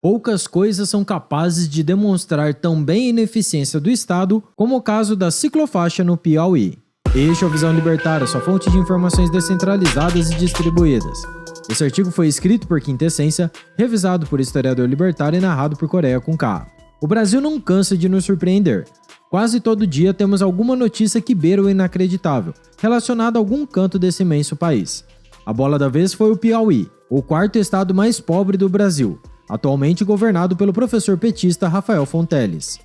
Poucas coisas são capazes de demonstrar tão bem a ineficiência do Estado como o caso da ciclofaixa no Piauí. Este é o Visão Libertária, sua fonte de informações descentralizadas e distribuídas. Esse artigo foi escrito por Quintessência, revisado por historiador libertário e narrado por Coreia com K. O Brasil não cansa de nos surpreender. Quase todo dia temos alguma notícia que beira o inacreditável, relacionada a algum canto desse imenso país. A bola da vez foi o Piauí, o quarto estado mais pobre do Brasil, atualmente governado pelo professor petista Rafael Fonteles.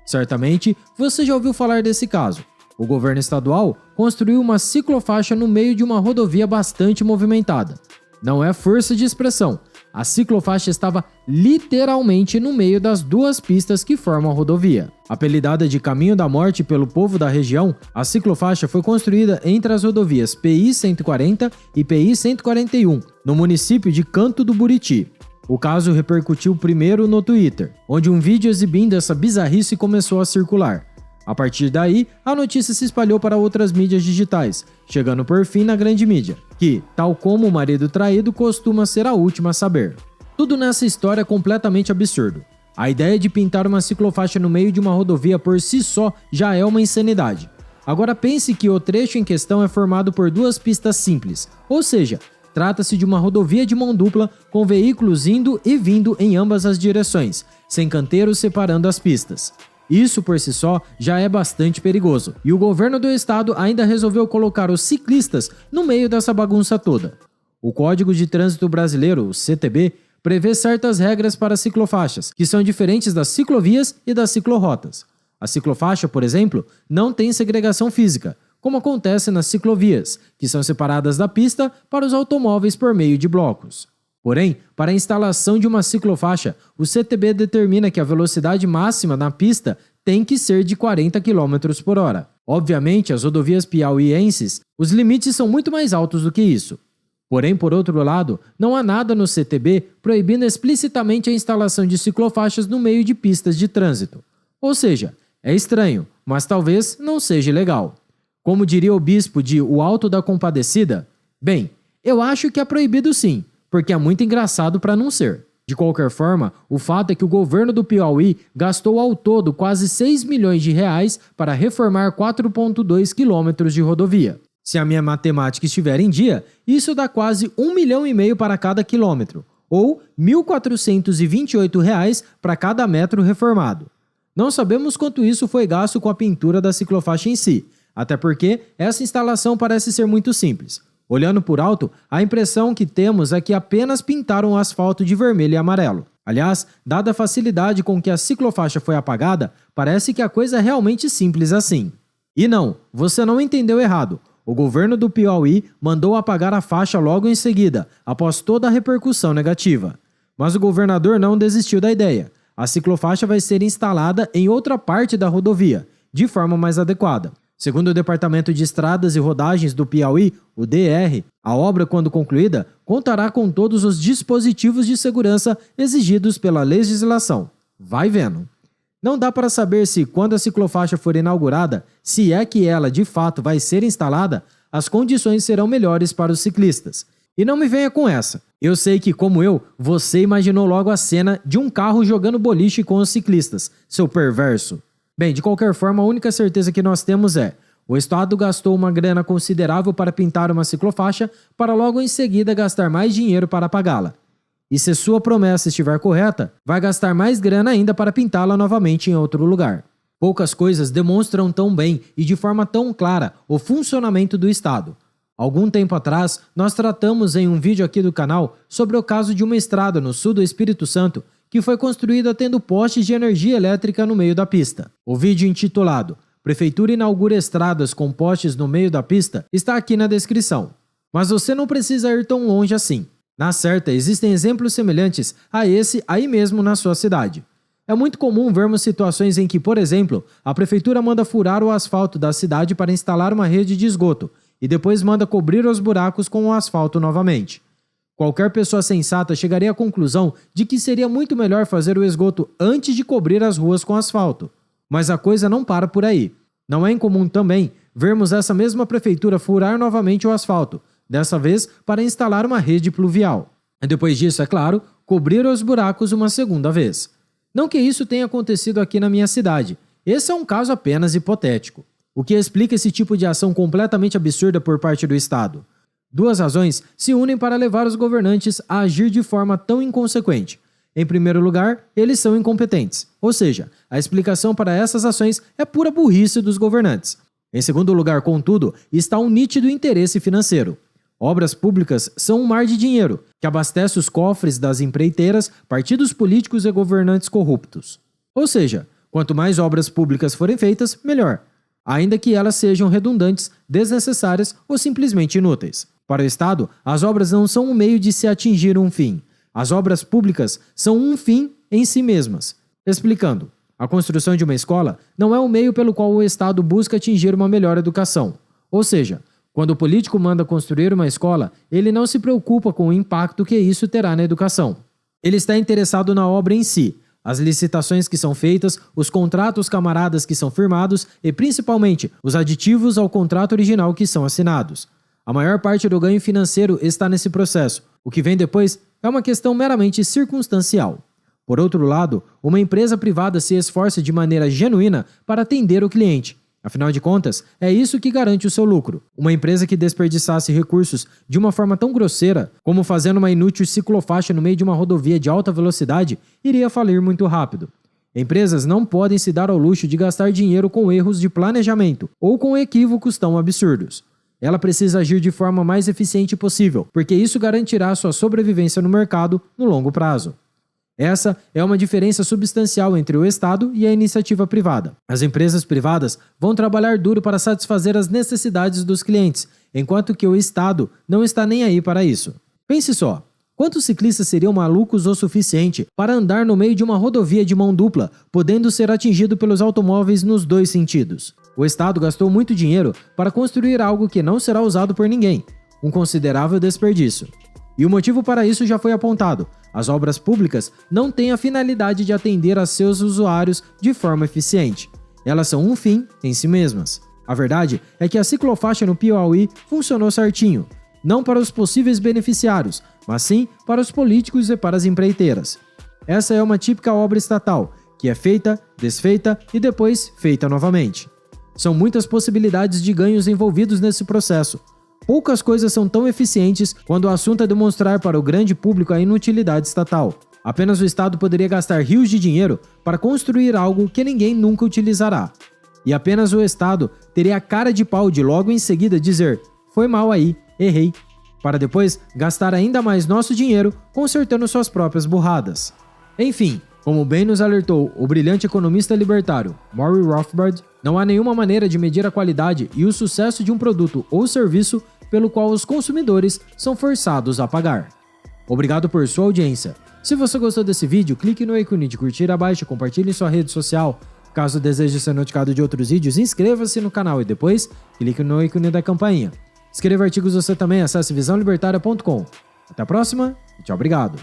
Certamente, você já ouviu falar desse caso. O governo estadual construiu uma ciclofaixa no meio de uma rodovia bastante movimentada. Não é força de expressão, a ciclofaixa estava literalmente no meio das duas pistas que formam a rodovia. Apelidada de Caminho da Morte pelo povo da região, a ciclofaixa foi construída entre as rodovias PI 140 e PI 141, no município de Canto do Buriti. O caso repercutiu primeiro no Twitter, onde um vídeo exibindo essa bizarrice começou a circular. A partir daí, a notícia se espalhou para outras mídias digitais, chegando por fim na grande mídia, que, tal como o marido traído, costuma ser a última a saber. Tudo nessa história é completamente absurdo. A ideia de pintar uma ciclofaixa no meio de uma rodovia por si só já é uma insanidade. Agora pense que o trecho em questão é formado por duas pistas simples, ou seja, trata-se de uma rodovia de mão dupla com veículos indo e vindo em ambas as direções, sem canteiros separando as pistas. Isso por si só já é bastante perigoso, e o governo do estado ainda resolveu colocar os ciclistas no meio dessa bagunça toda. O Código de Trânsito Brasileiro, o CTB, prevê certas regras para ciclofaixas, que são diferentes das ciclovias e das ciclorotas. A ciclofaixa, por exemplo, não tem segregação física, como acontece nas ciclovias, que são separadas da pista para os automóveis por meio de blocos. Porém, para a instalação de uma ciclofaixa, o CTB determina que a velocidade máxima na pista tem que ser de 40 km por hora. Obviamente, as rodovias piauienses, os limites são muito mais altos do que isso. Porém, por outro lado, não há nada no CTB proibindo explicitamente a instalação de ciclofaixas no meio de pistas de trânsito. Ou seja, é estranho, mas talvez não seja legal. Como diria o bispo de O Alto da Compadecida, bem, eu acho que é proibido sim, porque é muito engraçado para não ser. De qualquer forma, o fato é que o governo do Piauí gastou ao todo quase 6 milhões de reais para reformar 4,2 quilômetros de rodovia. Se a minha matemática estiver em dia, isso dá quase 1,5 milhão para cada quilômetro, ou R$ 1.428 para cada metro reformado. Não sabemos quanto isso foi gasto com a pintura da ciclofaixa em si, até porque essa instalação parece ser muito simples. Olhando por alto, a impressão que temos é que apenas pintaram o asfalto de vermelho e amarelo. Aliás, dada a facilidade com que a ciclofaixa foi apagada, parece que a coisa é realmente simples assim. E não, você não entendeu errado. O governo do Piauí mandou apagar a faixa logo em seguida, após toda a repercussão negativa. Mas o governador não desistiu da ideia. A ciclofaixa vai ser instalada em outra parte da rodovia, de forma mais adequada. Segundo o Departamento de Estradas e Rodagens do Piauí, o DR, a obra, quando concluída, contará com todos os dispositivos de segurança exigidos pela legislação. Vai vendo. Não dá para saber se, quando a ciclofaixa for inaugurada, se é que ela de fato vai ser instalada, as condições serão melhores para os ciclistas. E não me venha com essa. Eu sei que, como eu, você imaginou logo a cena de um carro jogando boliche com os ciclistas, seu perverso. Bem, de qualquer forma, a única certeza que nós temos é: o Estado gastou uma grana considerável para pintar uma ciclofaixa para logo em seguida gastar mais dinheiro para apagá-la. E se sua promessa estiver correta, vai gastar mais grana ainda para pintá-la novamente em outro lugar. Poucas coisas demonstram tão bem e de forma tão clara o funcionamento do Estado. Algum tempo atrás, nós tratamos em um vídeo aqui do canal sobre o caso de uma estrada no sul do Espírito Santo que foi construída tendo postes de energia elétrica no meio da pista. O vídeo intitulado "Prefeitura inaugura estradas com postes no meio da pista" está aqui na descrição. Mas você não precisa ir tão longe assim. Na certa, existem exemplos semelhantes a esse aí mesmo na sua cidade. É muito comum vermos situações em que, por exemplo, a prefeitura manda furar o asfalto da cidade para instalar uma rede de esgoto e depois manda cobrir os buracos com o asfalto novamente. Qualquer pessoa sensata chegaria à conclusão de que seria muito melhor fazer o esgoto antes de cobrir as ruas com asfalto. Mas a coisa não para por aí. Não é incomum também vermos essa mesma prefeitura furar novamente o asfalto, dessa vez para instalar uma rede pluvial. E depois disso, é claro, cobrir os buracos uma segunda vez. Não que isso tenha acontecido aqui na minha cidade, esse é um caso apenas hipotético. O que explica esse tipo de ação completamente absurda por parte do Estado? Duas razões se unem para levar os governantes a agir de forma tão inconsequente. Em primeiro lugar, eles são incompetentes, ou seja, a explicação para essas ações é pura burrice dos governantes. Em segundo lugar, contudo, está um nítido interesse financeiro. Obras públicas são um mar de dinheiro, que abastece os cofres das empreiteiras, partidos políticos e governantes corruptos. Ou seja, quanto mais obras públicas forem feitas, melhor, ainda que elas sejam redundantes, desnecessárias ou simplesmente inúteis. Para o Estado, as obras não são um meio de se atingir um fim. As obras públicas são um fim em si mesmas. Explicando, a construção de uma escola não é o meio pelo qual o Estado busca atingir uma melhor educação. Ou seja, quando o político manda construir uma escola, ele não se preocupa com o impacto que isso terá na educação. Ele está interessado na obra em si, as licitações que são feitas, os contratos camaradas que são firmados e, principalmente, os aditivos ao contrato original que são assinados. A maior parte do ganho financeiro está nesse processo. O que vem depois é uma questão meramente circunstancial. Por outro lado, uma empresa privada se esforça de maneira genuína para atender o cliente. Afinal de contas, é isso que garante o seu lucro. Uma empresa que desperdiçasse recursos de uma forma tão grosseira, como fazendo uma inútil ciclofaixa no meio de uma rodovia de alta velocidade, iria falir muito rápido. Empresas não podem se dar ao luxo de gastar dinheiro com erros de planejamento ou com equívocos tão absurdos. Ela precisa agir de forma mais eficiente possível, porque isso garantirá sua sobrevivência no mercado no longo prazo. Essa é uma diferença substancial entre o Estado e a iniciativa privada. As empresas privadas vão trabalhar duro para satisfazer as necessidades dos clientes, enquanto que o Estado não está nem aí para isso. Pense só, quantos ciclistas seriam malucos o suficiente para andar no meio de uma rodovia de mão dupla, podendo ser atingido pelos automóveis nos dois sentidos? O Estado gastou muito dinheiro para construir algo que não será usado por ninguém, um considerável desperdício. E o motivo para isso já foi apontado. As obras públicas não têm a finalidade de atender a seus usuários de forma eficiente. Elas são um fim em si mesmas. A verdade é que a ciclofaixa no Piauí funcionou certinho, não para os possíveis beneficiários, mas sim para os políticos e para as empreiteiras. Essa é uma típica obra estatal, que é feita, desfeita e depois feita novamente. São muitas possibilidades de ganhos envolvidos nesse processo. Poucas coisas são tão eficientes quando o assunto é demonstrar para o grande público a inutilidade estatal. Apenas o Estado poderia gastar rios de dinheiro para construir algo que ninguém nunca utilizará. E apenas o Estado teria a cara de pau de logo em seguida dizer "foi mal aí, errei", para depois gastar ainda mais nosso dinheiro consertando suas próprias burradas. Enfim, como bem nos alertou o brilhante economista libertário Murray Rothbard, não há nenhuma maneira de medir a qualidade e o sucesso de um produto ou serviço pelo qual os consumidores são forçados a pagar. Obrigado por sua audiência. Se você gostou desse vídeo, clique no ícone de curtir abaixo e compartilhe em sua rede social. Caso deseje ser notificado de outros vídeos, inscreva-se no canal e depois clique no ícone da campainha. Escreva artigos você também, acesse visãolibertaria.com. Até a próxima e tchau, obrigado.